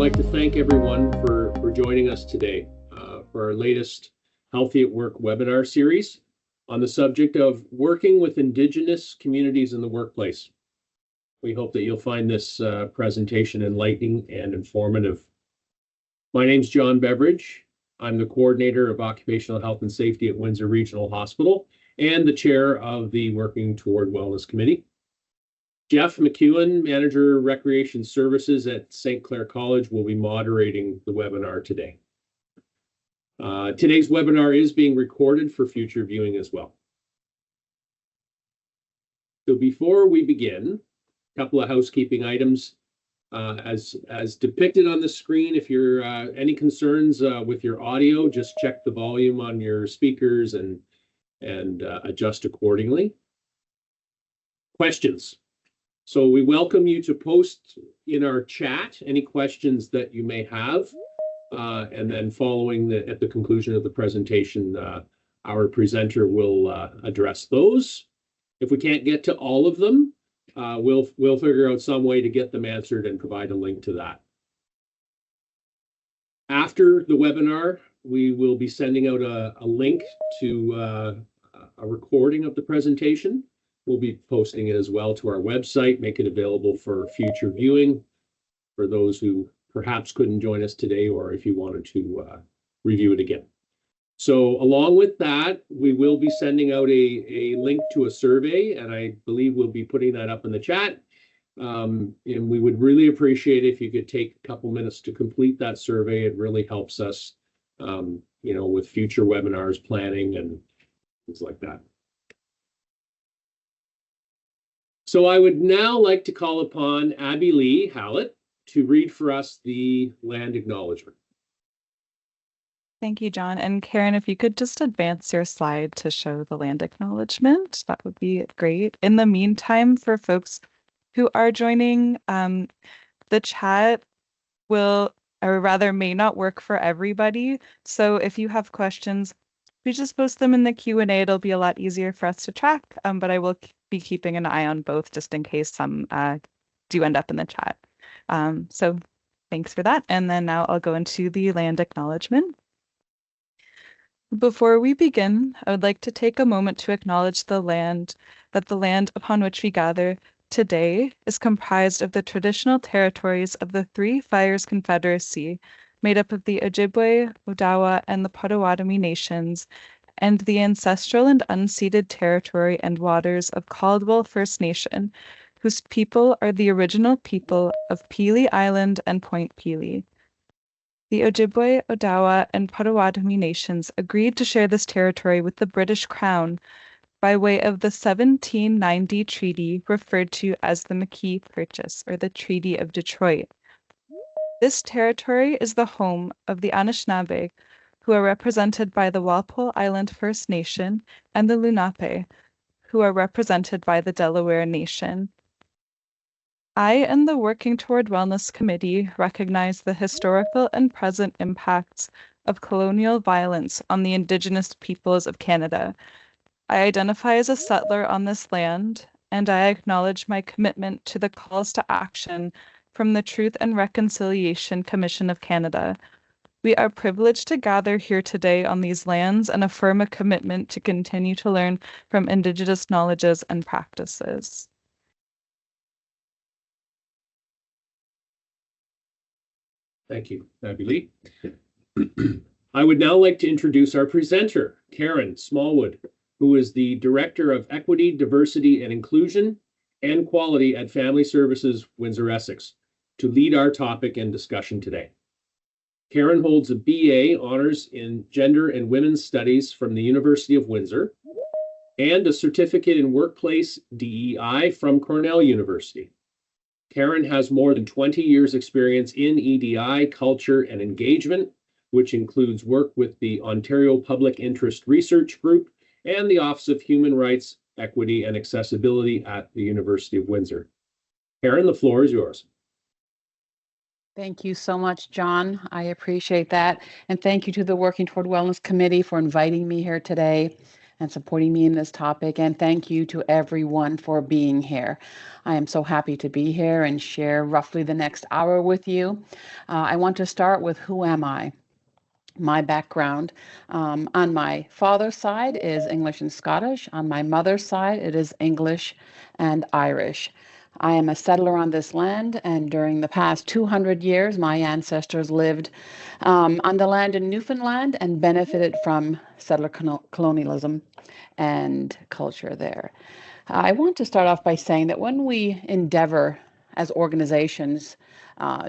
like to thank everyone for joining us today for our latest Healthy at Work webinar series on the subject of working with Indigenous communities in the workplace. We hope that you'll find this presentation enlightening and informative. My name's John Beveridge. I'm the coordinator of Occupational Health and Safety at Windsor Regional Hospital and the chair of the Working Toward Wellness Committee. Jeff McEwen, Manager Recreation Services at St. Clair College, will be moderating the webinar today. Today's webinar is being recorded for future viewing as well. So before we begin, a couple of housekeeping items. As depicted on the screen, if you're any concerns with your audio, just check the volume on your speakers and adjust accordingly. Questions. So we welcome you to post in our chat any questions that you may have, and then following at the conclusion of the presentation, our presenter will address those. If we can't get to all of them, we'll figure out some way to get them answered and provide a link to that. After the webinar, we will be sending out a link to a recording of the presentation. We'll be posting it as well to our website, make it available for future viewing for those who perhaps couldn't join us today, or if you wanted to review it again. So along with that, we will be sending out a link to a survey, and I believe we'll be putting that up in the chat. And we would really appreciate if you could take a couple minutes to complete that survey. It really helps us, with future webinars planning and things like that. So I would now like to call upon Abby Lee Hallett to read for us the land acknowledgement. Thank you, John. And Karen, if you could just advance your slide to show the land acknowledgement, that would be great. In the meantime, for folks who are joining, the chat will, or rather may not work for everybody. So if you have questions, please just post them in the Q&A. It'll be a lot easier for us to track, but I will be keeping an eye on both just in case some do end up in the chat. So thanks for that. And then now I'll go into the land acknowledgement. Before we begin, I would like to take a moment to acknowledge that the land upon which we gather today is comprised of the traditional territories of the Three Fires Confederacy, made up of the Ojibwe, Odawa, and the Potawatomi nations, and the ancestral and unceded territory and waters of Caldwell First Nation, whose people are the original people of Pelee Island and Point Pelee. The Ojibwe, Odawa, and Potawatomi nations agreed to share this territory with the British Crown by way of the 1790 treaty referred to as the McKee Purchase, or the Treaty of Detroit. This territory is the home of the Anishinaabe, who are represented by the Walpole Island First Nation, and the Lenape, who are represented by the Delaware Nation. I and the Working Toward Wellness Committee recognize the historical and present impacts of colonial violence on the Indigenous peoples of Canada. I identify as a settler on this land, and I acknowledge my commitment to the calls to action from the Truth and Reconciliation Commission of Canada. We are privileged to gather here today on these lands and affirm a commitment to continue to learn from Indigenous knowledges and practices. Thank you, Abby Lee. I would now like to introduce our presenter, Karen Smallwood, who is the Director of Equity, Diversity, and Inclusion and Quality at Family Services Windsor-Essex, to lead our topic and discussion today. Karen holds a BA Honors in Gender and Women's Studies from the University of Windsor and a Certificate in Workplace DEI from Cornell University. Karen has more than 20 years experience in EDI, culture, and engagement, which includes work with the Ontario Public Interest Research Group and the Office of Human Rights, Equity, and Accessibility at the University of Windsor. Karen, the floor is yours. Thank you so much, John. I appreciate that. And thank you to the Working Toward Wellness Committee for inviting me here today. and supporting me in this topic. And thank you to everyone for being here. I am so happy to be here and share roughly the next hour with you. I want to start with who am I? My background. On my father's side is English and Scottish. On my mother's side, it is English and Irish. I am a settler on this land, and during the past 200 years, my ancestors lived on the land in Newfoundland and benefited from settler colonialism and culture there. I want to start off by saying that when we endeavor as organizations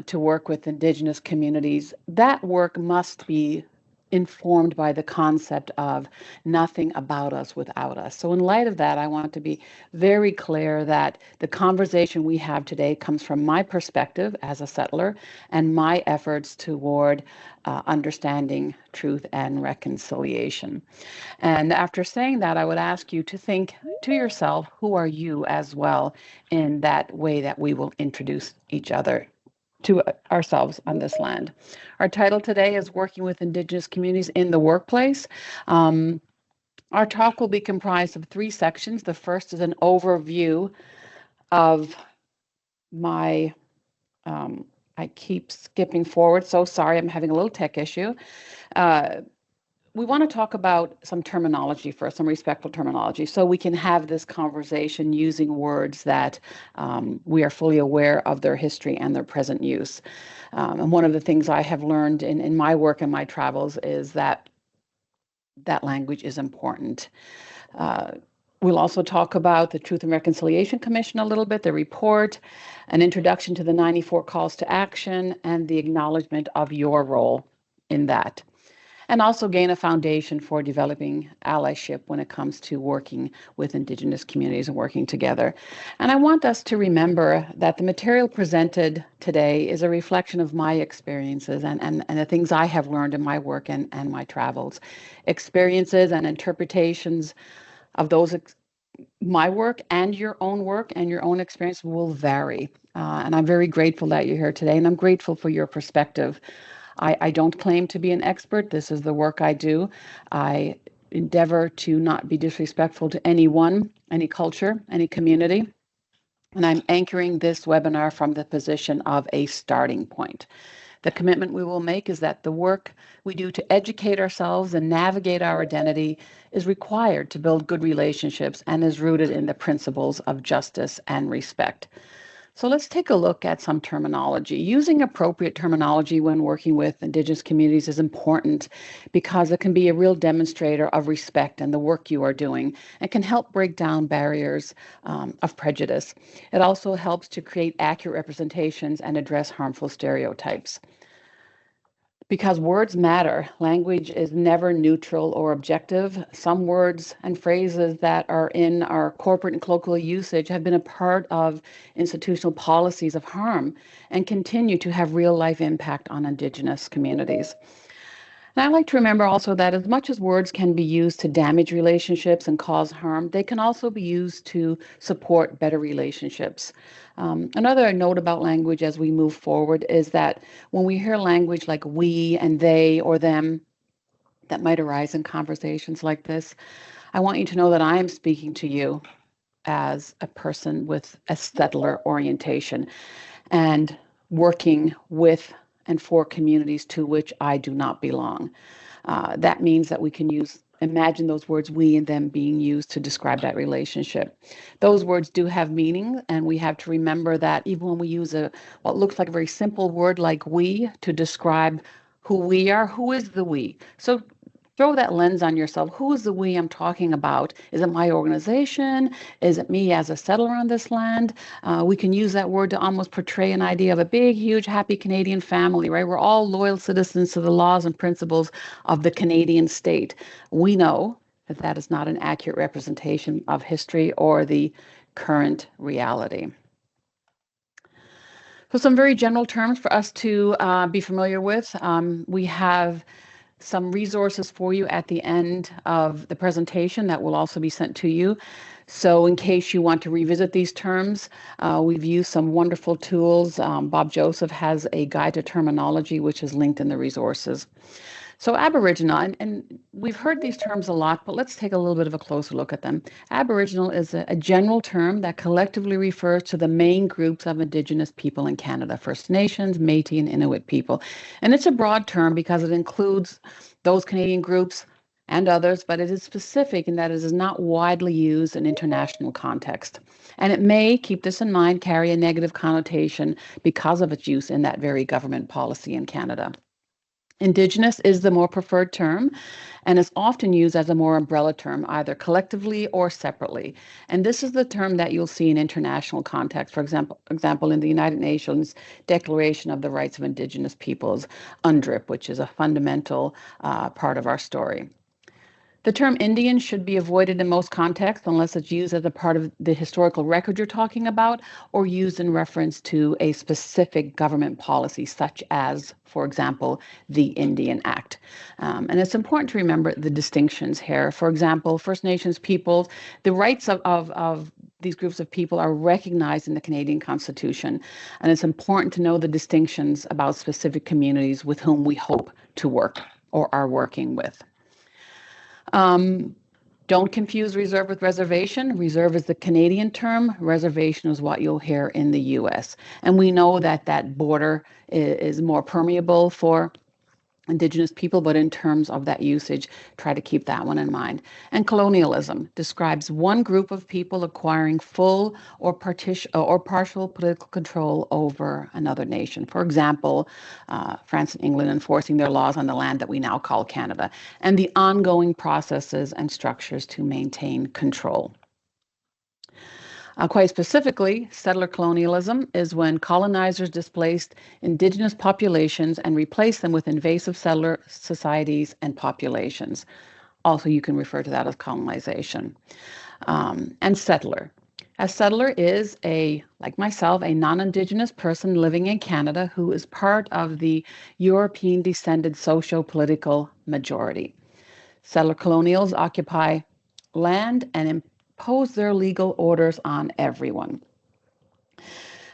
to work with Indigenous communities, that work must be informed by the concept of nothing about us without us. So in light of that, I want to be very clear that the conversation we have today comes from my perspective as a settler and my efforts toward understanding truth and reconciliation. And after saying that, I would ask you to think to yourself, who are you as well, in that way that we will introduce each other to ourselves on this land. Our title today is Working with Indigenous Communities in the Workplace. Our talk will be comprised of 3 sections. The first is an overview of my, I keep skipping forward, so sorry, I'm having a little tech issue. We want to talk about some terminology first, some respectful terminology, so we can have this conversation using words that we are fully aware of their history and their present use. And one of the things I have learned in my work and my travels is that language is important. We'll also talk about the Truth and Reconciliation Commission a little bit, the report, an introduction to the 94 calls to action, and the acknowledgement of your role in that. And also gain a foundation for developing allyship when it comes to working with Indigenous communities and working together. And I want us to remember that the material presented today is a reflection of my experiences and the things I have learned in my work and my travels. Experiences and interpretations of those my work and your own experience will vary. And I'm very grateful that you're here today, and I'm grateful for your perspective. I don't claim to be an expert. This is the work I do. I endeavor to not be disrespectful to anyone, any culture, any community. And I'm anchoring this webinar from the position of a starting point. The commitment we will make is that the work we do to educate ourselves and navigate our identity is required to build good relationships and is rooted in the principles of justice and respect. So let's take a look at some terminology. Using appropriate terminology when working with Indigenous communities is important because it can be a real demonstrator of respect and the work you are doing and can help break down barriers of prejudice. It also helps to create accurate representations and address harmful stereotypes. Because words matter, language is never neutral or objective. Some words and phrases that are in our corporate and colloquial usage have been a part of institutional policies of harm and continue to have real life impact on Indigenous communities. And I like to remember also that as much as words can be used to damage relationships and cause harm, they can also be used to support better relationships. Another note about language as we move forward is that when we hear language like we and they or them that might arise in conversations like this, I want you to know that I am speaking to you as a person with a settler orientation and working with and for communities to which I do not belong. That means that we can imagine those words we and them being used to describe that relationship. Those words do have meaning, and we have to remember that even when we use what looks like a very simple word like we to describe who we are, who is the we? So throw that lens on yourself. Who is the we I'm talking about? Is it my organization? Is it me as a settler on this land? We can use that word to almost portray an idea of a big, huge, happy Canadian family, right? We're all loyal citizens to the laws and principles of the Canadian state. We know that that is not an accurate representation of history or the current reality. So some very general terms for us to be familiar with. We have some resources for you at the end of the presentation that will also be sent to you. So in case you want to revisit these terms, we've used some wonderful tools. Bob Joseph has a guide to terminology, which is linked in the resources. So Aboriginal, and we've heard these terms a lot, but let's take a little bit of a closer look at them. Aboriginal is a general term that collectively refers to the main groups of Indigenous people in Canada, First Nations, Métis, and Inuit people. And it's a broad term because it includes those Canadian groups and others, but it is specific in that it is not widely used in international context. And it may, keep this in mind, carry a negative connotation because of its use in that very government policy in Canada. Indigenous is the more preferred term and is often used as a more umbrella term, either collectively or separately. And this is the term that you'll see in international context. For example, in the United Nations Declaration of the Rights of Indigenous Peoples, UNDRIP, which is a fundamental part of our story. The term Indian should be avoided in most contexts unless it's used as a part of the historical record you're talking about or used in reference to a specific government policy, such as, for example, the Indian Act. And it's important to remember the distinctions here. For example, First Nations peoples, the rights of these groups of people are recognized in the Canadian Constitution. And it's important to know the distinctions about specific communities with whom we hope to work or are working with. Don't confuse reserve with reservation. Reserve is the Canadian term. Reservation is what you'll hear in the U.S. And we know that that border is more permeable for Indigenous people, but in terms of that usage, try to keep that one in mind. And colonialism describes one group of people acquiring full or partial political control over another nation. For example, France and England enforcing their laws on the land that we now call Canada, and the ongoing processes and structures to maintain control. Quite specifically, settler colonialism is when colonizers displaced Indigenous populations and replaced them with invasive settler societies and populations. Also, you can refer to that as colonization. And settler. A settler is like myself, a non-Indigenous person living in Canada who is part of the European descended socio-political majority. Settler colonials occupy land and impose their legal orders on everyone.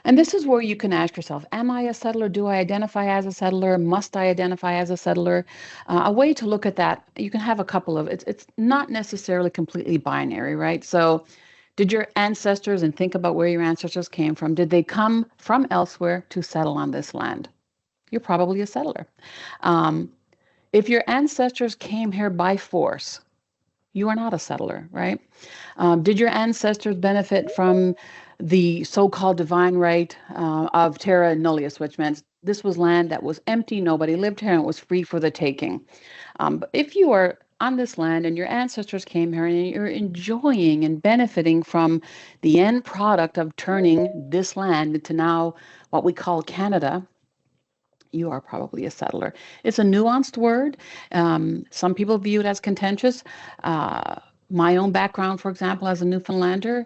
And this is where you can ask yourself, am I a settler? Do I identify as a settler? Must I identify as a settler? A way to look at that, you can have a couple of, it's not necessarily completely binary, right? So did your ancestors, and think about where your ancestors came from, did they come from elsewhere to settle on this land? You're probably a settler. If your ancestors came here by force, you are not a settler, right? Did your ancestors benefit from the so-called divine right of terra nullius, which meant this was land that was empty, nobody lived here, and it was free for the taking? But if you are on this land and your ancestors came here and you're enjoying and benefiting from the end product of turning this land into now what we call Canada, you are probably a settler. It's a nuanced word. Some people view it as contentious. My own background, for example, as a Newfoundlander,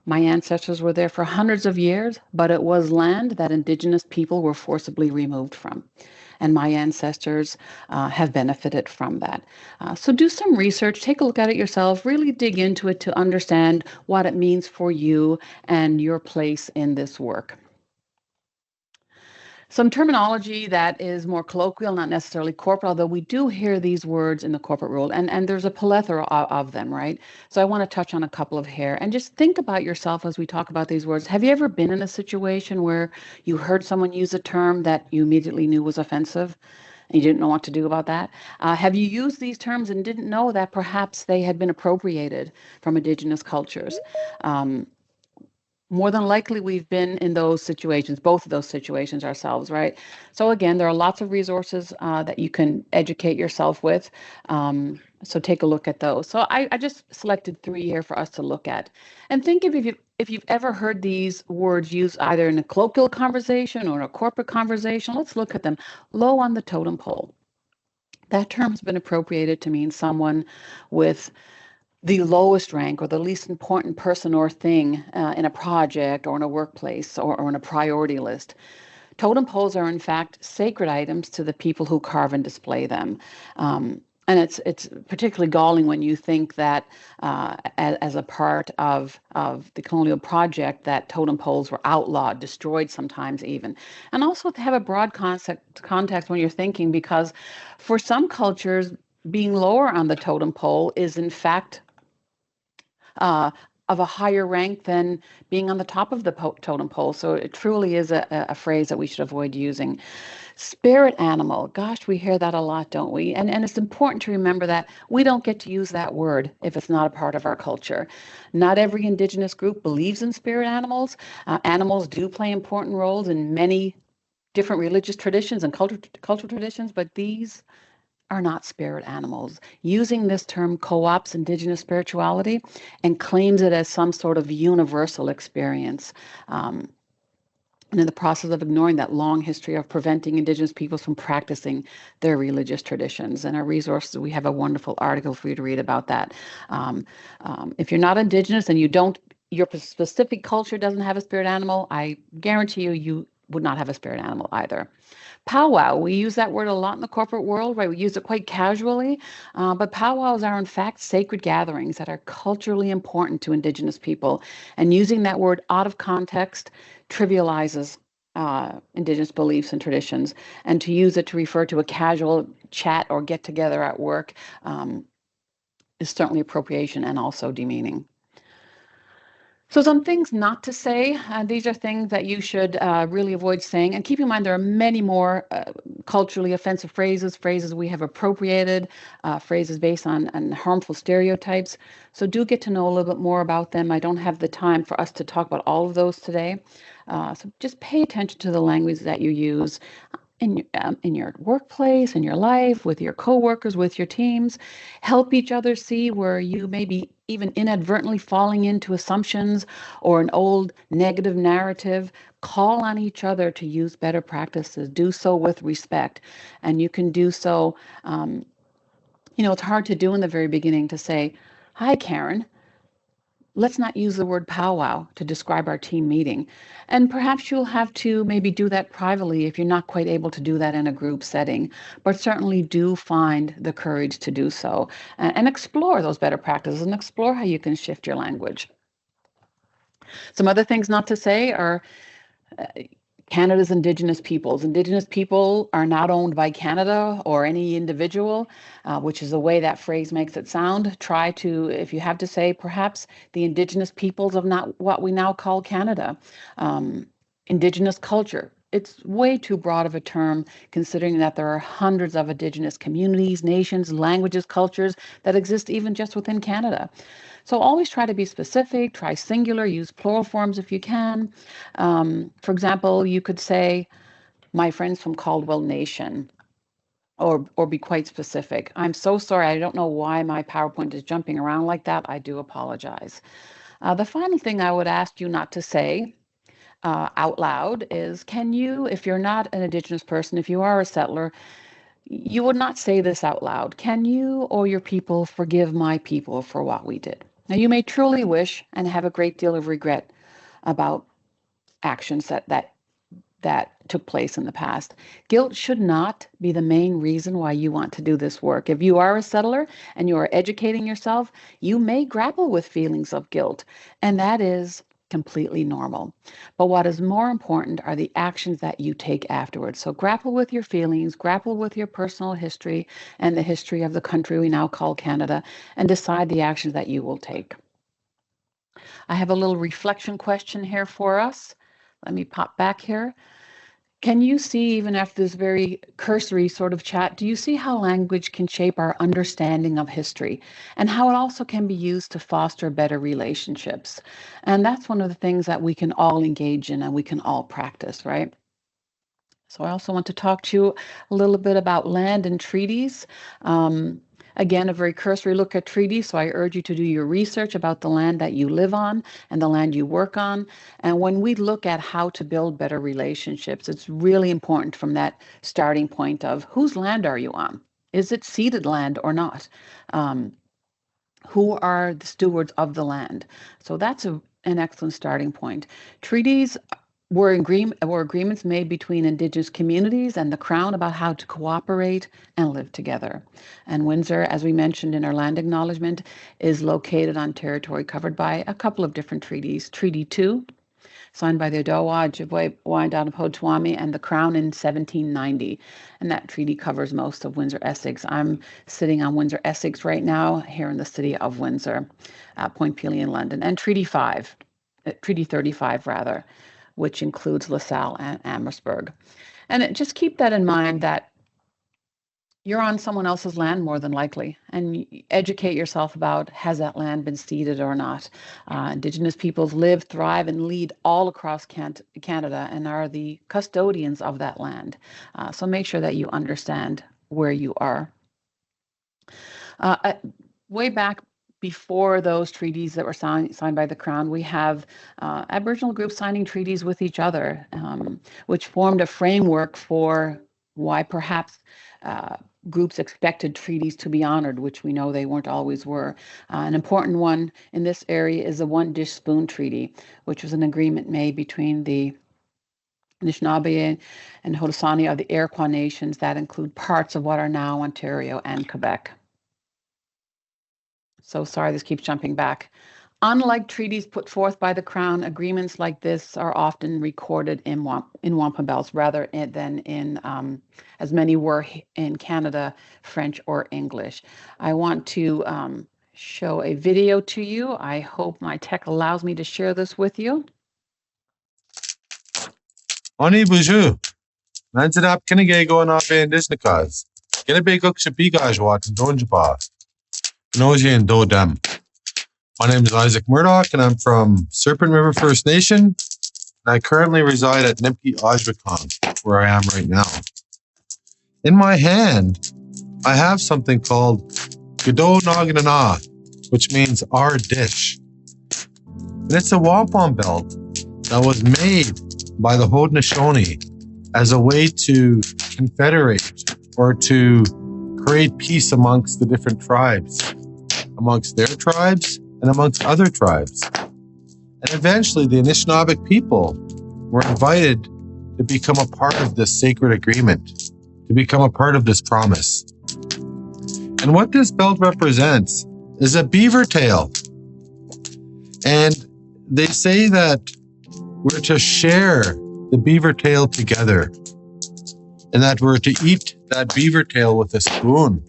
my ancestors were there for hundreds of years, but it was land that Indigenous people were forcibly removed from. And my ancestors have benefited from that. So do some research, take a look at it yourself, really dig into it to understand what it means for you and your place in this work. Some terminology that is more colloquial, not necessarily corporate, although we do hear these words in the corporate world, and there's a plethora of them, right? So I want to touch on a couple of here, and just think about yourself as we talk about these words. Have you ever been in a situation where you heard someone use a term that you immediately knew was offensive, and you didn't know what to do about that? Have you used these terms and didn't know that perhaps they had been appropriated from Indigenous cultures? More than likely, we've been in those situations, both of those situations ourselves, right? So again, there are lots of resources that you can educate yourself with. So take a look at those. So I just selected 3 here for us to look at. And think if you've ever heard these words used either in a colloquial conversation or in a corporate conversation. Let's look at them. Low on the totem pole. That term has been appropriated to mean someone with the lowest rank or the least important person or thing in a project or in a workplace or in a priority list. Totem poles are in fact sacred items to the people who carve and display them. And it's particularly galling when you think that as a part of the colonial project, that totem poles were outlawed, destroyed sometimes even. And also to have a broad context when you're thinking, because for some cultures, being lower on the totem pole is in fact of a higher rank than being on the top of the totem pole. So it truly is a phrase that we should avoid using. Spirit animal, gosh, we hear that a lot, don't we? And it's important to remember that we don't get to use that word if it's not a part of our culture. Not every Indigenous group believes in spirit animals. Animals do play important roles in many different religious traditions and cultural traditions, but these are not spirit animals. Using this term co-ops Indigenous spirituality and claims it as some sort of universal experience. And in the process of ignoring that long history of preventing Indigenous peoples from practicing their religious traditions. And our resources, we have a wonderful article for you to read about that. If you're not Indigenous and your specific culture doesn't have a spirit animal, I guarantee you would not have a spirit animal either. Powwow, we use that word a lot in the corporate world, right? We use it quite casually, but powwows are in fact sacred gatherings that are culturally important to Indigenous people. And using that word out of context trivializes Indigenous beliefs and traditions. And to use it to refer to a casual chat or get together at work is certainly appropriation and also demeaning. So some things not to say. These are things that you should really avoid saying. And keep in mind, there are many more culturally offensive phrases we have appropriated, phrases based on harmful stereotypes. So do get to know a little bit more about them. I don't have the time for us to talk about all of those today. So just pay attention to the language that you use in your workplace, in your life, with your coworkers, with your teams. Help each other see where you may be even inadvertently falling into assumptions or an old negative narrative. Call on each other to use better practices. Do so with respect. And you can do so, it's hard to do in the very beginning to say, "Hi, Karen. Let's not use the word powwow to describe our team meeting." And perhaps you'll have to maybe do that privately if you're not quite able to do that in a group setting. But certainly do find the courage to do so and explore those better practices and explore how you can shift your language. Some other things not to say are Canada's Indigenous peoples. Indigenous people are not owned by Canada or any individual, which is the way that phrase makes it sound. Try to, if you have to say, perhaps the Indigenous peoples of not what we now call Canada. Indigenous culture. It's way too broad of a term, considering that there are hundreds of Indigenous communities, nations, languages, cultures that exist even just within Canada. So always try to be specific, try singular, use plural forms if you can. For example, you could say, "My friends from Caldwell Nation," or be quite specific. "I'm so sorry, I don't know why my PowerPoint is jumping around like that. I do apologize." The final thing I would ask you not to say out loud is, can you, if you're not an Indigenous person, if you are a settler, you would not say this out loud. "Can you or your people forgive my people for what we did?" Now, you may truly wish and have a great deal of regret about actions that took place in the past. Guilt should not be the main reason why you want to do this work. If you are a settler and you are educating yourself, you may grapple with feelings of guilt, and that is completely normal. But what is more important are the actions that you take afterwards. So grapple with your feelings, grapple with your personal history and the history of the country we now call Canada, and decide the actions that you will take. I have a little reflection question here for us. Let me pop back here. Can you see, even after this very cursory sort of chat, do you see how language can shape our understanding of history and how it also can be used to foster better relationships? And that's one of the things that we can all engage in and we can all practice, right? So I also want to talk to you a little bit about land and treaties. Again, a very cursory look at treaties, so I urge you to do your research about the land that you live on and the land you work on. And when we look at how to build better relationships, it's really important from that starting point of whose land are you on? Is it ceded land or not? Who are the stewards of the land? So that's an excellent starting point. Treaties, were agreements made between Indigenous communities and the Crown about how to cooperate and live together. And Windsor, as we mentioned in our land acknowledgement, is located on territory covered by a couple of different treaties. Treaty 2, signed by the Odawa, Ojibwe, Wyandot, and Potawatomi, and the Crown in 1790. And that treaty covers most of Windsor-Essex. I'm sitting on Windsor-Essex right now, here in the city of Windsor, Point Pelee in London. And Treaty 35 rather, which includes LaSalle and Amherstburg. And just keep that in mind that you're on someone else's land more than likely, and educate yourself about, has that land been ceded or not? Indigenous peoples live, thrive, and lead all across Canada and are the custodians of that land. So make sure that you understand where you are. Way back before those treaties that were signed by the Crown, we have Aboriginal groups signing treaties with each other, which formed a framework for why perhaps groups expected treaties to be honored, which we know they weren't always were. An important one in this area is the One Dish Spoon Treaty, which was an agreement made between the Anishinaabe and Haudenosaunee of the Iroquois nations that include parts of what are now Ontario and Quebec. So sorry, this keeps jumping back. Unlike treaties put forth by the Crown, agreements like this are often recorded in wampum belts rather than in, as many were in Canada, French or English. I want to show a video to you. I hope my tech allows me to share this with you. Oni bonjour. Nanzadap Kinigay going off in Disneycause. Get a big hook Shapigaj watch and Donjapa. Noji and Dodam. My name is Isaac Murdoch, and I'm from Serpent River First Nation. And I currently reside at Nipke Ojibakong, where I am right now. In my hand, I have something called Gado Naganana, which means our dish. And it's a wampum belt that was made by the Haudenosaunee as a way to confederate or to create peace amongst the different tribes, amongst their tribes and amongst other tribes. And eventually the Anishinaabe people were invited to become a part of this sacred agreement, to become a part of this promise. And what this belt represents is a beaver tail. And they say that we're to share the beaver tail together, and that we're to eat that beaver tail with a spoon,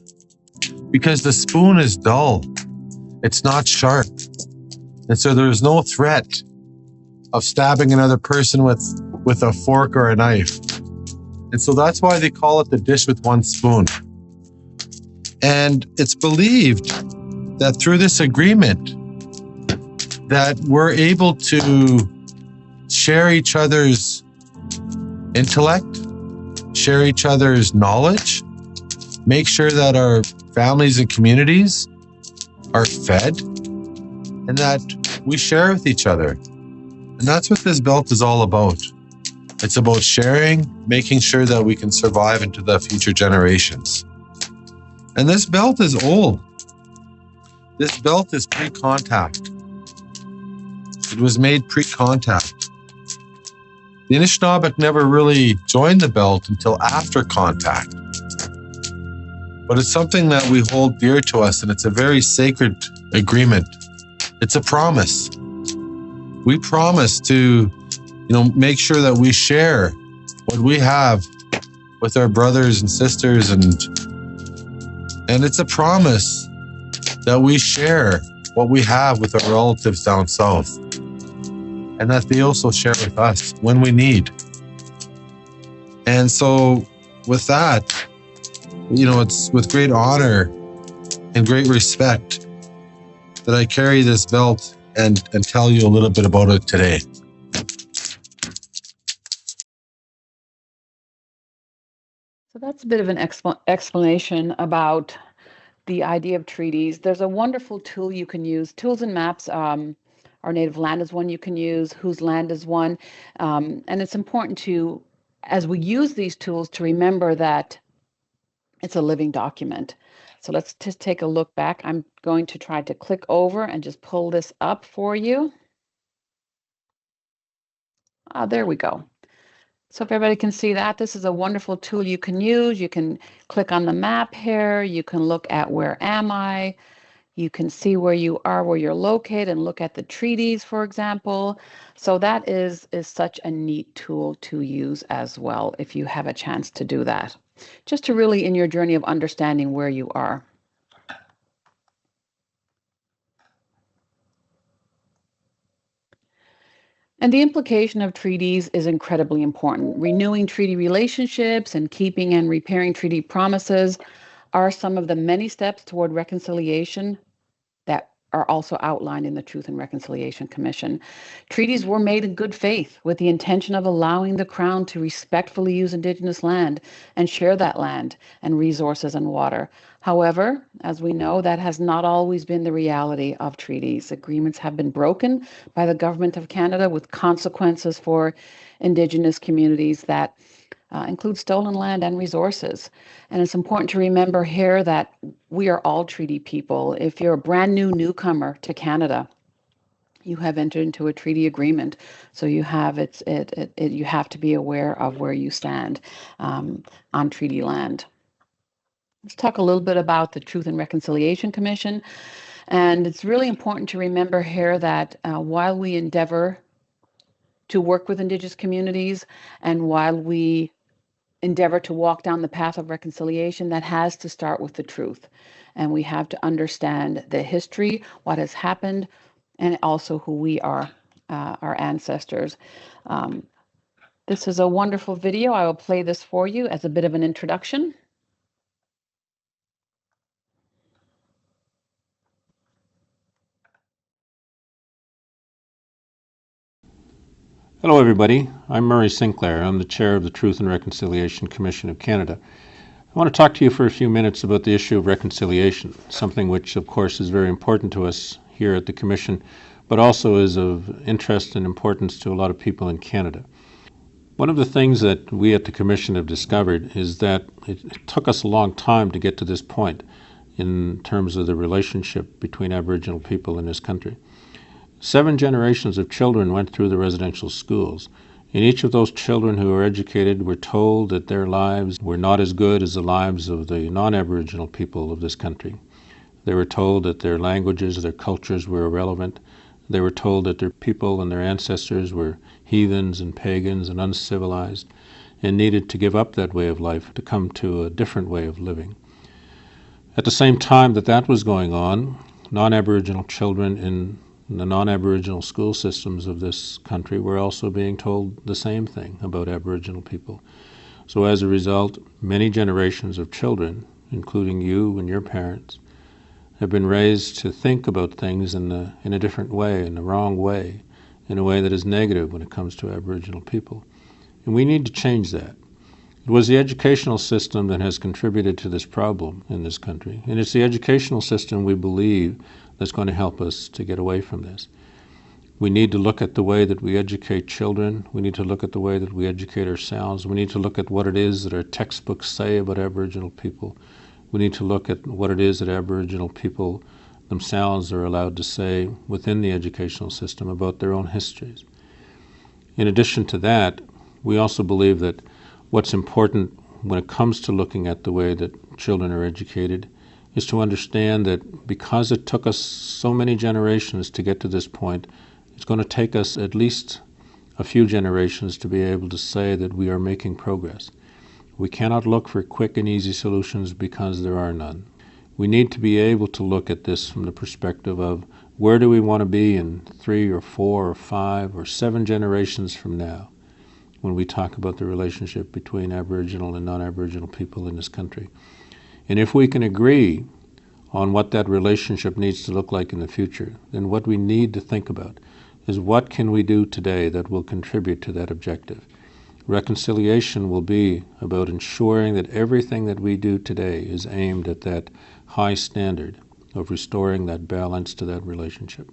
because the spoon is dull. It's not sharp. And so there's no threat of stabbing another person with a fork or a knife. And so that's why they call it the dish with one spoon. And it's believed that through this agreement that we're able to share each other's intellect, share each other's knowledge, make sure that our families and communities are fed, and that we share with each other. And that's what this belt is all about. It's about sharing, making sure that we can survive into the future generations. And this belt is old. This belt is pre-contact. It was made pre-contact. The Anishinaabe never really joined the belt until after contact. But it's something that we hold dear to us, and it's a very sacred agreement. It's a promise. We promise to, make sure that we share what we have with our brothers and sisters, and it's a promise that we share what we have with our relatives down south, and that they also share with us when we need. And so with that, it's with great honor and great respect that I carry this belt and tell you a little bit about it today. So that's a bit of an explanation about the idea of treaties. There's a wonderful tool you can use. Tools and maps. Our native land is one you can use. Whose land is one. And it's important to, as we use these tools, to remember that it's a living document. So let's just take a look back. I'm going to try to click over and just pull this up for you. There we go. So if everybody can see that, this is a wonderful tool you can use. You can click on the map here. You can look at where am I. You can see where you are, where you're located, and look at the treaties, for example. So that is such a neat tool to use as well if you have a chance to do that, just to really in your journey of understanding where you are. And the implication of treaties is incredibly important. Renewing treaty relationships and keeping and repairing treaty promises are some of the many steps toward reconciliation that are also outlined in the Truth and Reconciliation Commission. Treaties were made in good faith with the intention of allowing the Crown to respectfully use Indigenous land and share that land and resources and water. However, as we know, that has not always been the reality of treaties. Agreements have been broken by the Government of Canada with consequences for Indigenous communities that include stolen land and resources. And it's important to remember here that we are all treaty people. If you're a brand new newcomer to Canada, you have entered into a treaty agreement, so you have you have to be aware of where you stand on treaty land. Let's talk a little bit about the Truth and Reconciliation Commission. And it's really important to remember here that while we endeavor to work with Indigenous communities and while we endeavor to walk down the path of reconciliation, that has to start with the truth. And we have to understand the history, what has happened, and also who we are, our ancestors. This is a wonderful video. I will play this for you as a bit of an introduction. Hello everybody, I'm Murray Sinclair. I'm the chair of the Truth and Reconciliation Commission of Canada. I want to talk to you for a few minutes about the issue of reconciliation, something which of course is very important to us here at the Commission, but also is of interest and importance to a lot of people in Canada. One of the things that we at the Commission have discovered is that it took us a long time to get to this point in terms of the relationship between Aboriginal people in this country. 7 generations of children went through the residential schools. And each of those children who were educated were told that their lives were not as good as the lives of the non-Aboriginal people of this country. They were told that their languages, their cultures were irrelevant. They were told that their people and their ancestors were heathens and pagans and uncivilized and needed to give up that way of life to come to a different way of living. At the same time that that was going on, non-Aboriginal children in the non-Aboriginal school systems of this country were also being told the same thing about Aboriginal people. So as a result, many generations of children, including you and your parents, have been raised to think about things in a different way, in the wrong way, in a way that is negative when it comes to Aboriginal people. And we need to change that. It was the educational system that has contributed to this problem in this country. And it's the educational system, we believe, that's going to help us to get away from this. We need to look at the way that we educate children. We need to look at the way that we educate ourselves. We need to look at what it is that our textbooks say about Aboriginal people. We need to look at what it is that Aboriginal people themselves are allowed to say within the educational system about their own histories. In addition to that, we also believe that what's important when it comes to looking at the way that children are educated is to understand that because it took us so many generations to get to this point, it's going to take us at least a few generations to be able to say that we are making progress. We cannot look for quick and easy solutions because there are none. We need to be able to look at this from the perspective of where do we want to be in 3 or 4 or 5 or 7 generations from now when we talk about the relationship between Aboriginal and non-Aboriginal people in this country. And if we can agree on what that relationship needs to look like in the future, then what we need to think about is what can we do today that will contribute to that objective. Reconciliation will be about ensuring that everything that we do today is aimed at that high standard of restoring that balance to that relationship.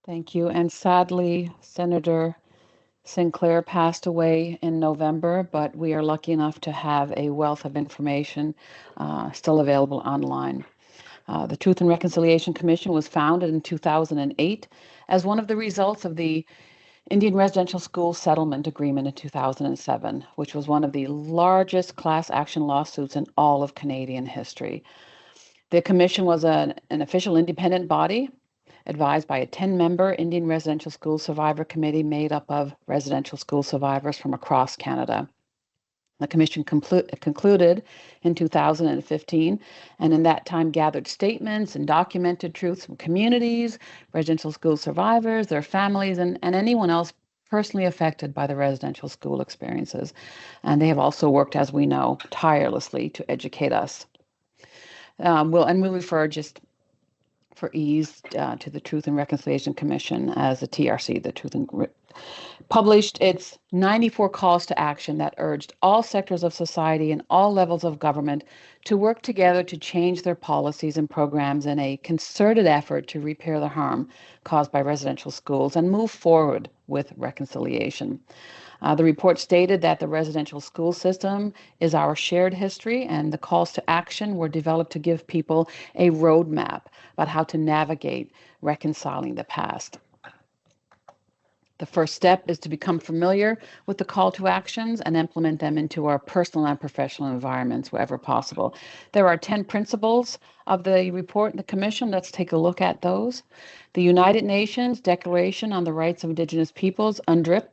Thank you. And sadly, Senator Sinclair passed away in November, but we are lucky enough to have a wealth of information still available online. The Truth and Reconciliation Commission was founded in 2008 as one of the results of the Indian Residential School Settlement Agreement in 2007, which was one of the largest class action lawsuits in all of Canadian history. The commission was an official independent body advised by a 10-member Indian Residential School Survivor Committee made up of residential school survivors from across Canada. The commission concluded in 2015, and in that time gathered statements and documented truths from communities, residential school survivors, their families, and anyone else personally affected by the residential school experiences. And they have also worked, as we know, tirelessly to educate us. We'll refer just for ease to the Truth and Reconciliation Commission as the TRC, the Truth and published its 94 calls to action that urged all sectors of society and all levels of government to work together to change their policies and programs in a concerted effort to repair the harm caused by residential schools and move forward with reconciliation. The report stated that the residential school system is our shared history, and the calls to action were developed to give people a roadmap about how to navigate reconciling the past. The first step is to become familiar with the call to actions and implement them into our personal and professional environments wherever possible. There are 10 principles of the report and the commission. Let's take a look at those. The United Nations Declaration on the Rights of Indigenous Peoples, UNDRIP,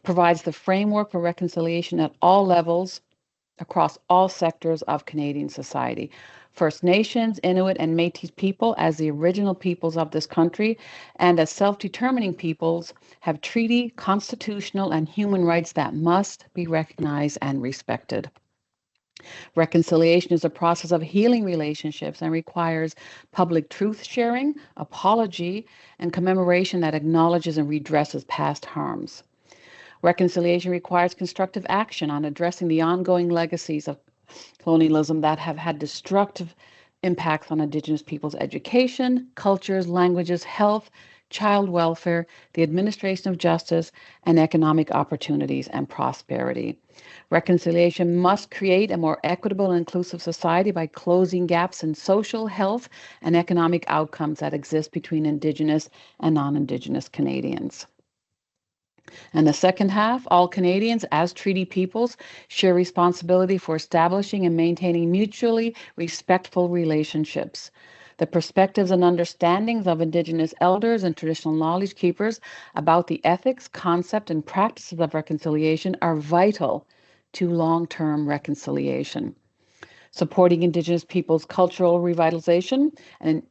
provides the framework for reconciliation at all levels across all sectors of Canadian society. First Nations, Inuit, and Métis people, as the original peoples of this country and as self-determining peoples, have treaty, constitutional, and human rights that must be recognized and respected. Reconciliation is a process of healing relationships and requires public truth sharing, apology, and commemoration that acknowledges and redresses past harms. Reconciliation requires constructive action on addressing the ongoing legacies of colonialism that have had destructive impacts on Indigenous peoples' education, cultures, languages, health, child welfare, the administration of justice, and economic opportunities and prosperity. Reconciliation must create a more equitable and inclusive society by closing gaps in social, health, and economic outcomes that exist between Indigenous and non-Indigenous Canadians. And the second half, all Canadians as treaty peoples share responsibility for establishing and maintaining mutually respectful relationships. The perspectives and understandings of Indigenous elders and traditional knowledge keepers about the ethics, concept, and practices of reconciliation are vital to long-term reconciliation. Supporting Indigenous peoples' cultural revitalization and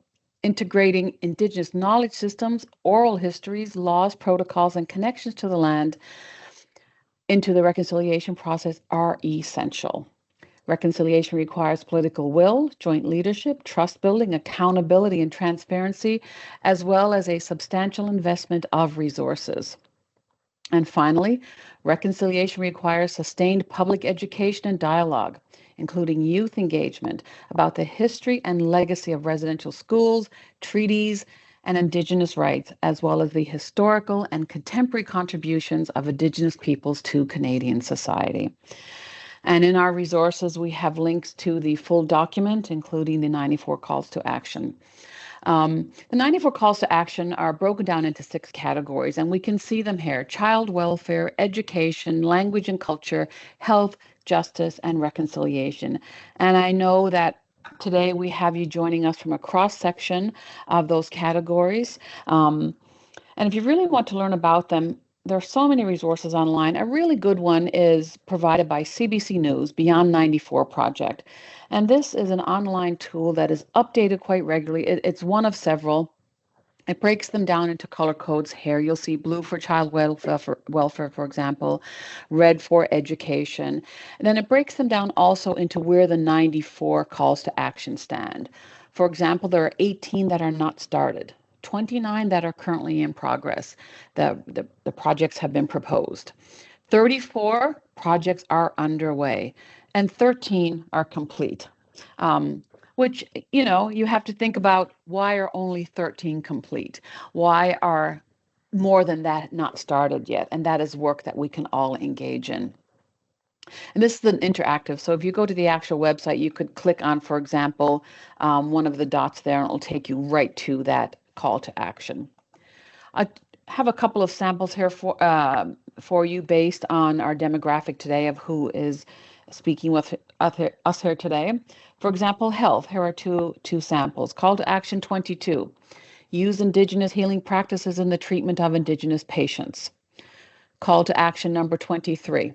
integrating Indigenous knowledge systems, oral histories, laws, protocols, and connections to the land into the reconciliation process are essential. Reconciliation requires political will, joint leadership, trust building, accountability, and transparency, as well as a substantial investment of resources. And finally, reconciliation requires sustained public education and dialogue, including youth engagement about the history and legacy of residential schools, treaties, and Indigenous rights, as well as the historical and contemporary contributions of Indigenous peoples to Canadian society. And in our resources, we have links to the full document, including the 94 calls to action. The 94 calls to action are broken down into 6 categories, and we can see them here: child welfare, education, language and culture, health, justice, and reconciliation. And I know that today we have you joining us from a cross-section of those categories. And if you really want to learn about them, there are so many resources online. A really good one is provided by CBC News, Beyond 94 Project. And this is an online tool that is updated quite regularly. It's one of several. It breaks them down into color codes here. You'll see blue for child welfare, for example, red for education. And then it breaks them down also into where the 94 calls to action stand. For example, there are 18 that are not started, 29 that are currently in progress. The projects have been proposed. 34 projects are underway, and 13 are complete. Which, you have to think about, why are only 13 complete? Why are more than that not started yet? And that is work that we can all engage in. And this is an interactive. So if you go to the actual website, you could click on, for example, one of the dots there, and it'll take you right to that call to action. I have a couple of samples here for you based on our demographic today of who is speaking with us here today. For example, health. Here are two samples. Call to action 22. Use Indigenous healing practices in the treatment of Indigenous patients. Call to action number 23.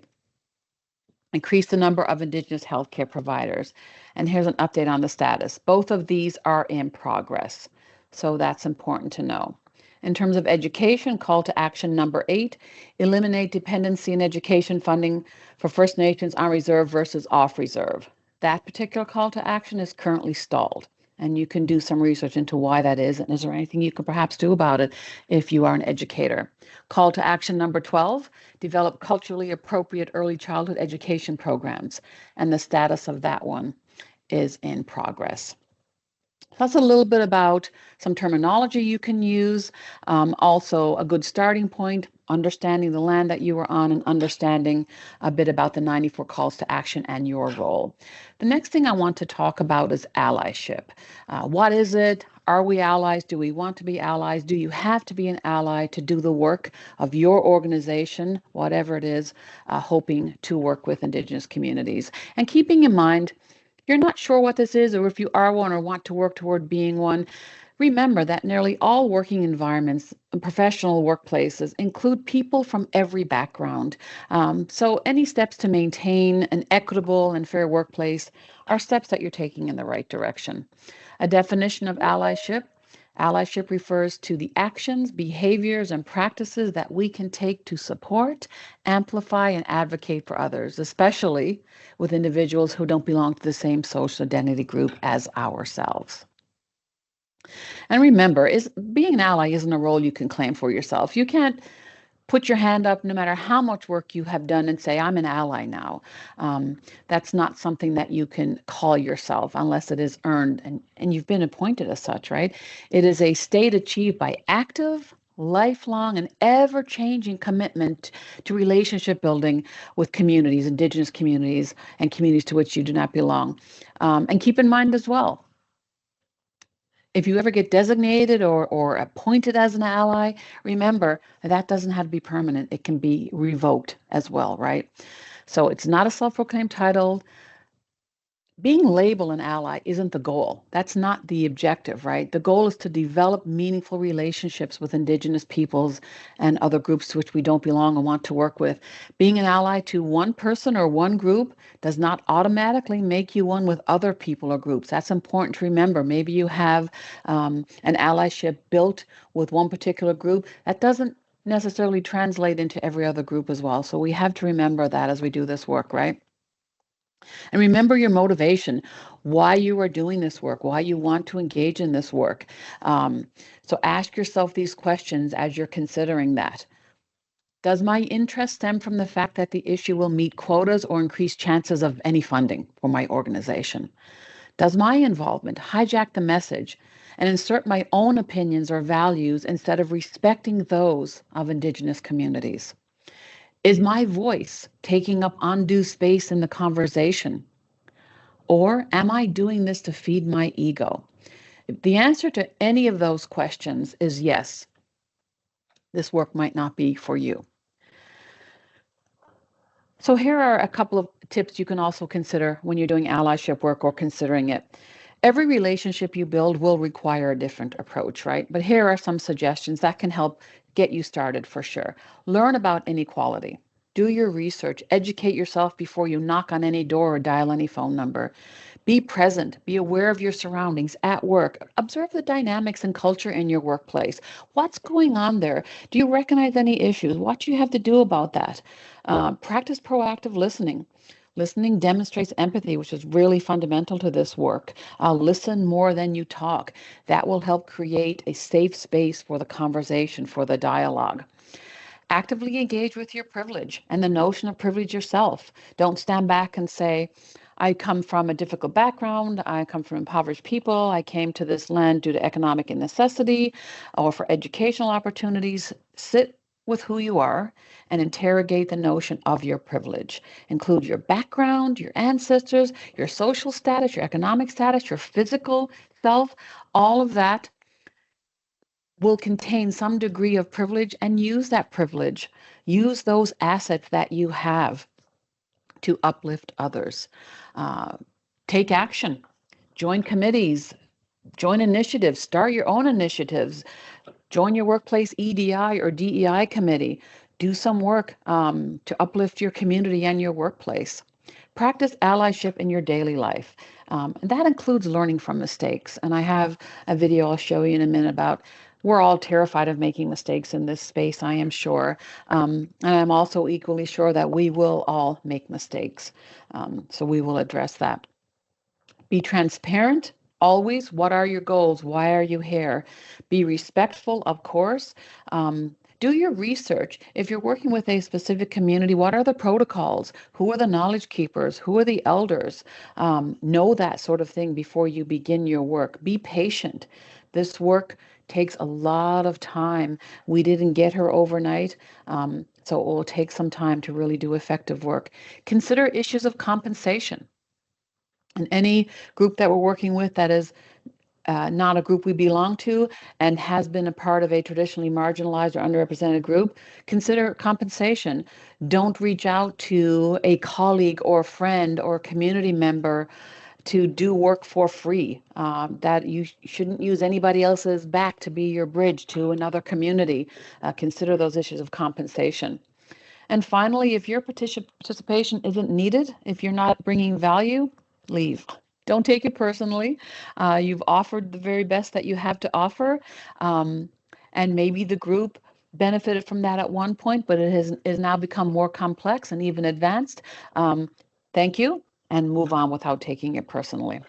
Increase the number of Indigenous healthcare providers. And here's an update on the status. Both of these are in progress. So that's important to know. In terms of education, call to action number 8, eliminate dependency in education funding for First Nations on reserve versus off reserve. That particular call to action is currently stalled, and you can do some research into why that is, and is there anything you can perhaps do about it if you are an educator. Call to action number 12, develop culturally appropriate early childhood education programs, and the status of that one is in progress. That's a little bit about some terminology you can use. Also, a good starting point, understanding the land that you are on and understanding a bit about the 94 calls to action and your role. The next thing I want to talk about is allyship. What is it? Are we allies? Do we want to be allies? Do you have to be an ally to do the work of your organization, whatever it is, hoping to work with Indigenous communities? And keeping in mind, you're not sure what this is, or if you are one or want to work toward being one, remember that nearly all working environments, professional workplaces, include people from every background. So any steps to maintain an equitable and fair workplace are steps that you're taking in the right direction. A definition of allyship. Allyship refers to the actions, behaviors, and practices that we can take to support, amplify, and advocate for others, especially with individuals who don't belong to the same social identity group as ourselves. And remember, being an ally isn't a role you can claim for yourself. You can't put your hand up no matter how much work you have done and say, I'm an ally now. That's not something that you can call yourself unless it is earned and you've been appointed as such, right? It is a state achieved by active, lifelong, and ever-changing commitment to relationship building with communities, Indigenous communities, and communities to which you do not belong. And keep in mind as well, if you ever get designated or appointed as an ally, remember that doesn't have to be permanent. It can be revoked as well, right? So it's not a self-proclaimed title. Being labeled an ally isn't the goal. That's not the objective, right? The goal is to develop meaningful relationships with Indigenous peoples and other groups to which we don't belong and want to work with. Being an ally to one person or one group does not automatically make you one with other people or groups. That's important to remember. Maybe you have an allyship built with one particular group. That doesn't necessarily translate into every other group as well. So we have to remember that as we do this work, right? And remember your motivation, why you are doing this work, why you want to engage in this work. So ask yourself these questions as you're considering that. Does my interest stem from the fact that the issue will meet quotas or increase chances of any funding for my organization? Does my involvement hijack the message and insert my own opinions or values instead of respecting those of Indigenous communities? Is my voice taking up undue space in the conversation? Or am I doing this to feed my ego? If the answer to any of those questions is yes, this work might not be for you. So here are a couple of tips you can also consider when you're doing allyship work or considering it. Every relationship you build will require a different approach, right? But here are some suggestions that can help get you started for sure. Learn about inequality. Do your research. Educate yourself before you knock on any door or dial any phone number. Be present. Be aware of your surroundings at work. Observe the dynamics and culture in your workplace. What's going on there? Do you recognize any issues? What do you have to do about that? Practice proactive listening. Listening demonstrates empathy, which is really fundamental to this work. Listen more than you talk. That will help create a safe space for the conversation, for the dialogue. Actively engage with your privilege and the notion of privilege yourself. Don't stand back and say, I come from a difficult background, I come from impoverished people, I came to this land due to economic necessity or for educational opportunities. Sit with who you are and interrogate the notion of your privilege. Include your background, your ancestors, your social status, your economic status, your physical self. All of that will contain some degree of privilege, and use that privilege. Use those assets that you have to uplift others. Take action. Join committees. Join initiatives. Start your own initiatives. Join your workplace EDI or DEI committee. Do some work to uplift your community and your workplace. Practice allyship in your daily life. And that includes learning from mistakes. And I have a video I'll show you in a minute about, we're all terrified of making mistakes in this space, I am sure. And I'm also equally sure that we will all make mistakes. So we will address that. Be transparent. Always, what are your goals? Why are you here? Be respectful, of course. Do your research. If you're working with a specific community, what are the protocols? Who are the knowledge keepers? Who are the elders? Know that sort of thing before you begin your work. Be patient. This work takes a lot of time. We didn't get her overnight, so it will take some time to really do effective work. Consider issues of compensation. And any group that we're working with that is not a group we belong to and has been a part of a traditionally marginalized or underrepresented group, consider compensation. Don't reach out to a colleague or friend or community member to do work for free. That you shouldn't use anybody else's back to be your bridge to another community. Consider those issues of compensation. And finally, if your participation isn't needed, if you're not bringing value, leave. Don't take it personally. You've offered the very best that you have to offer. And maybe the group benefited from that at one point, but it has now become more complex and even advanced. Thank you, and move on without taking it personally.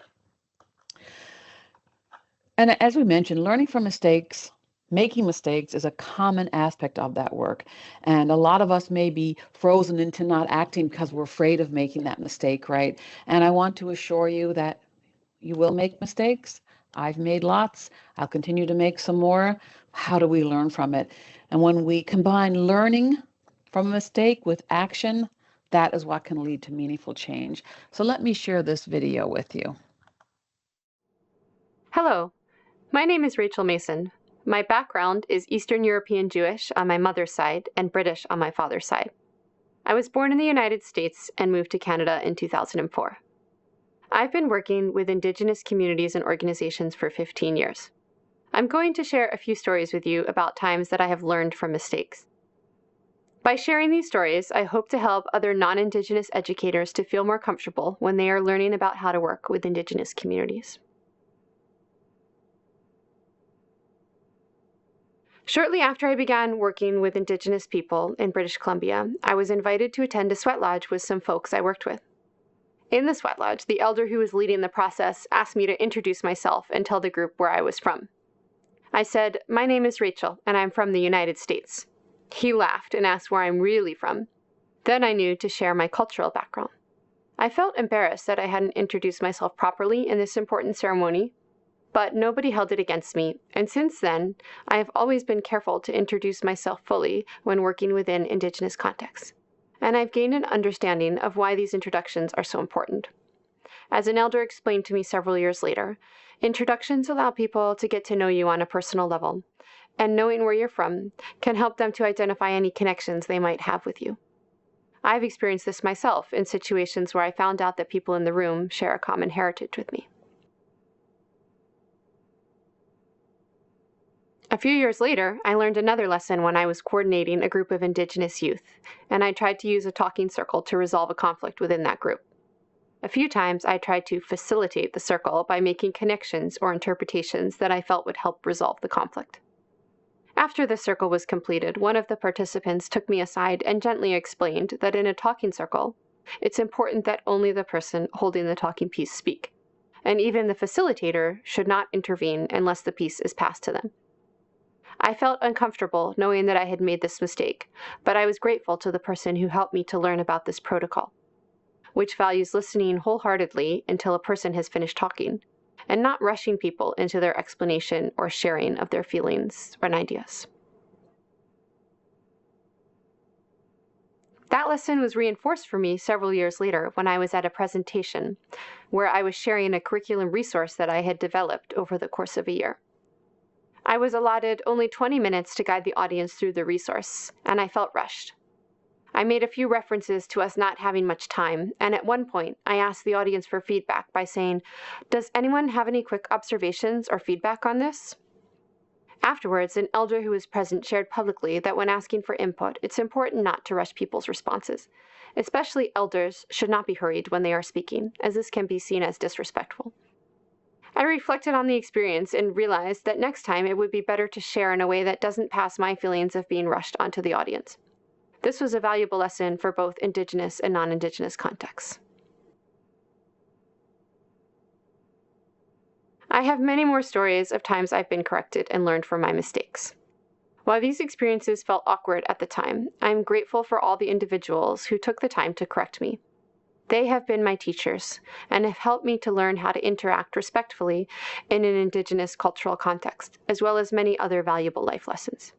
And as we mentioned, learning from mistakes, making mistakes is a common aspect of that work. And a lot of us may be frozen into not acting because we're afraid of making that mistake, right? And I want to assure you that you will make mistakes. I've made lots. I'll continue to make some more. How do we learn from it? And when we combine learning from a mistake with action, that is what can lead to meaningful change. So let me share this video with you. Hello, my name is Rachel Mason. My background is Eastern European Jewish on my mother's side and British on my father's side. I was born in the United States and moved to Canada in 2004. I've been working with Indigenous communities and organizations for 15 years. I'm going to share a few stories with you about times that I have learned from mistakes. By sharing these stories, I hope to help other non-Indigenous educators to feel more comfortable when they are learning about how to work with Indigenous communities. Shortly after I began working with Indigenous people in British Columbia, I was invited to attend a sweat lodge with some folks I worked with. In the sweat lodge, the elder who was leading the process asked me to introduce myself and tell the group where I was from. I said, "My name is Rachel, and I'm from the United States." He laughed and asked where I'm really from. Then I knew to share my cultural background. I felt embarrassed that I hadn't introduced myself properly in this important ceremony, but nobody held it against me, and since then, I have always been careful to introduce myself fully when working within Indigenous contexts. And I've gained an understanding of why these introductions are so important. As an elder explained to me several years later, introductions allow people to get to know you on a personal level, and knowing where you're from can help them to identify any connections they might have with you. I've experienced this myself in situations where I found out that people in the room share a common heritage with me. A few years later, I learned another lesson when I was coordinating a group of Indigenous youth, and I tried to use a talking circle to resolve a conflict within that group. A few times, I tried to facilitate the circle by making connections or interpretations that I felt would help resolve the conflict. After the circle was completed, one of the participants took me aside and gently explained that in a talking circle, it's important that only the person holding the talking piece speak, and even the facilitator should not intervene unless the piece is passed to them. I felt uncomfortable knowing that I had made this mistake, but I was grateful to the person who helped me to learn about this protocol, which values listening wholeheartedly until a person has finished talking, and not rushing people into their explanation or sharing of their feelings and ideas. That lesson was reinforced for me several years later when I was at a presentation where I was sharing a curriculum resource that I had developed over the course of a year. I was allotted only 20 minutes to guide the audience through the resource, and I felt rushed. I made a few references to us not having much time, and at one point, I asked the audience for feedback by saying, "Does anyone have any quick observations or feedback on this?" Afterwards, an elder who was present shared publicly that when asking for input, it's important not to rush people's responses. Especially elders should not be hurried when they are speaking, as this can be seen as disrespectful. I reflected on the experience and realized that next time it would be better to share in a way that doesn't pass my feelings of being rushed onto the audience. This was a valuable lesson for both Indigenous and non-Indigenous contexts. I have many more stories of times I've been corrected and learned from my mistakes. While these experiences felt awkward at the time, I am grateful for all the individuals who took the time to correct me. They have been my teachers and have helped me to learn how to interact respectfully in an Indigenous cultural context, as well as many other valuable life lessons.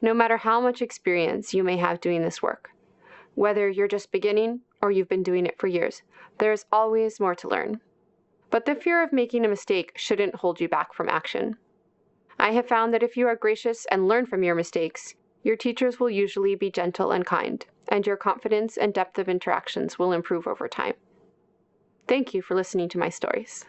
No matter how much experience you may have doing this work, whether you're just beginning or you've been doing it for years, there is always more to learn. But the fear of making a mistake shouldn't hold you back from action. I have found that if you are gracious and learn from your mistakes, your teachers will usually be gentle and kind, and your confidence and depth of interactions will improve over time. Thank you for listening to my stories.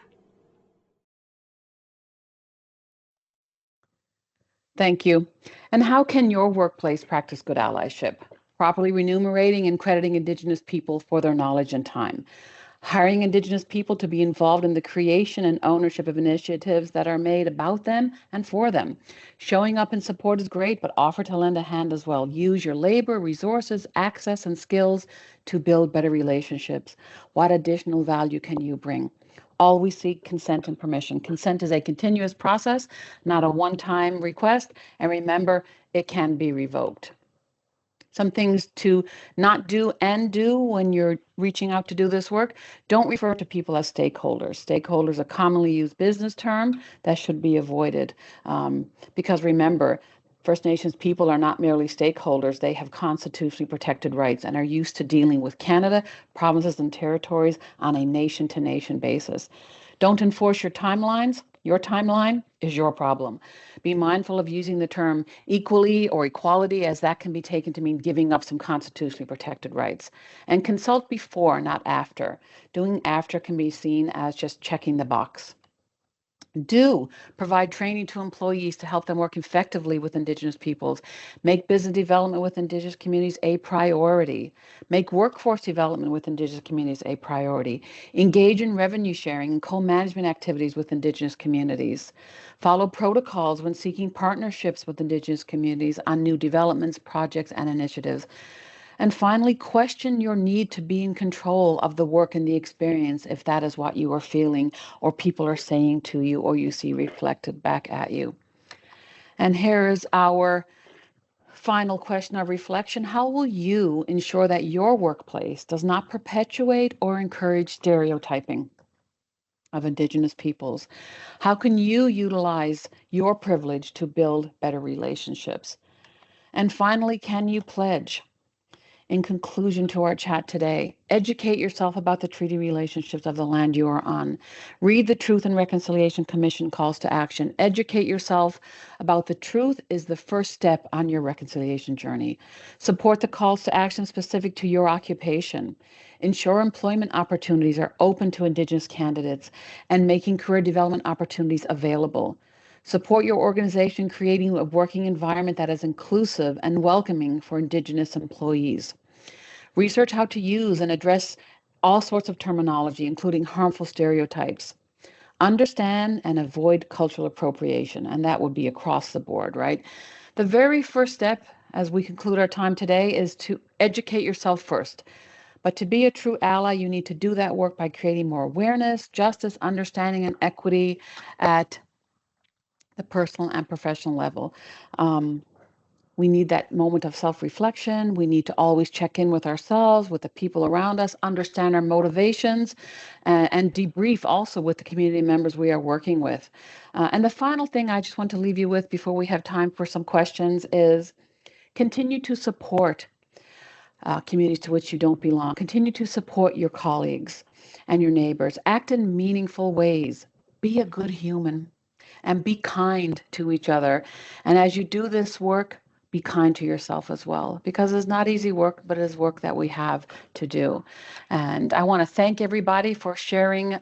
Thank you. And how can your workplace practice good allyship? Properly remunerating and crediting Indigenous people for their knowledge and time. Hiring Indigenous people to be involved in the creation and ownership of initiatives that are made about them and for them. Showing up in support is great, but offer to lend a hand as well. Use your labor, resources, access, and skills to build better relationships. What additional value can you bring? Always seek consent and permission. Consent is a continuous process, not a one-time request. And remember, it can be revoked. Some things to not do and do when you're reaching out to do this work. Don't refer to people as stakeholders. Stakeholders, a commonly used business term that should be avoided. Because remember, First Nations people are not merely stakeholders. They have constitutionally protected rights and are used to dealing with Canada, provinces, and territories on a nation-to-nation basis. Don't enforce your timelines. Your timeline is your problem. Be mindful of using the term equally or equality, as that can be taken to mean giving up some constitutionally protected rights. And consult before, not after. Doing after can be seen as just checking the box. Do provide training to employees to help them work effectively with Indigenous peoples. Make business development with Indigenous communities a priority. Make workforce development with Indigenous communities a priority. Engage in revenue sharing and co-management activities with Indigenous communities. Follow protocols when seeking partnerships with Indigenous communities on new developments, projects, and initiatives. And finally, question your need to be in control of the work and the experience if that is what you are feeling or people are saying to you or you see reflected back at you. And here is our final question of reflection. How will you ensure that your workplace does not perpetuate or encourage stereotyping of Indigenous peoples? How can you utilize your privilege to build better relationships? And finally, can you pledge? In conclusion to our chat today, educate yourself about the treaty relationships of the land you are on. Read the Truth and Reconciliation Commission calls to action. Educate yourself about the truth is the first step on your reconciliation journey. Support the calls to action specific to your occupation. Ensure employment opportunities are open to Indigenous candidates and making career development opportunities available. Support your organization creating a working environment that is inclusive and welcoming for Indigenous employees. Research how to use and address all sorts of terminology, including harmful stereotypes. Understand and avoid cultural appropriation, and that would be across the board, right? The very first step, as we conclude our time today, is to educate yourself first. But to be a true ally, you need to do that work by creating more awareness, justice, understanding, and equity at the personal and professional level. We need that moment of self-reflection. We need to always check in with ourselves, with the people around us, understand our motivations, and debrief also with the community members we are working with. And the final thing I just want to leave you with before we have time for some questions is continue to support communities to which you don't belong. Continue to support your colleagues and your neighbors. Act in meaningful ways. Be a good human and be kind to each other. And as you do this work, be kind to yourself as well, because it's not easy work, but it is work that we have to do. And I want to thank everybody for sharing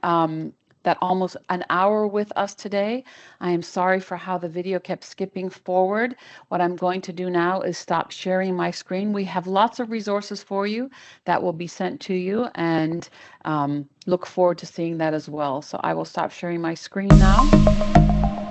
that almost an hour with us today. I am sorry for how the video kept skipping forward. What I'm going to do now is stop sharing my screen. We have lots of resources for you that will be sent to you, and look forward to seeing that as well. So I will stop sharing my screen now.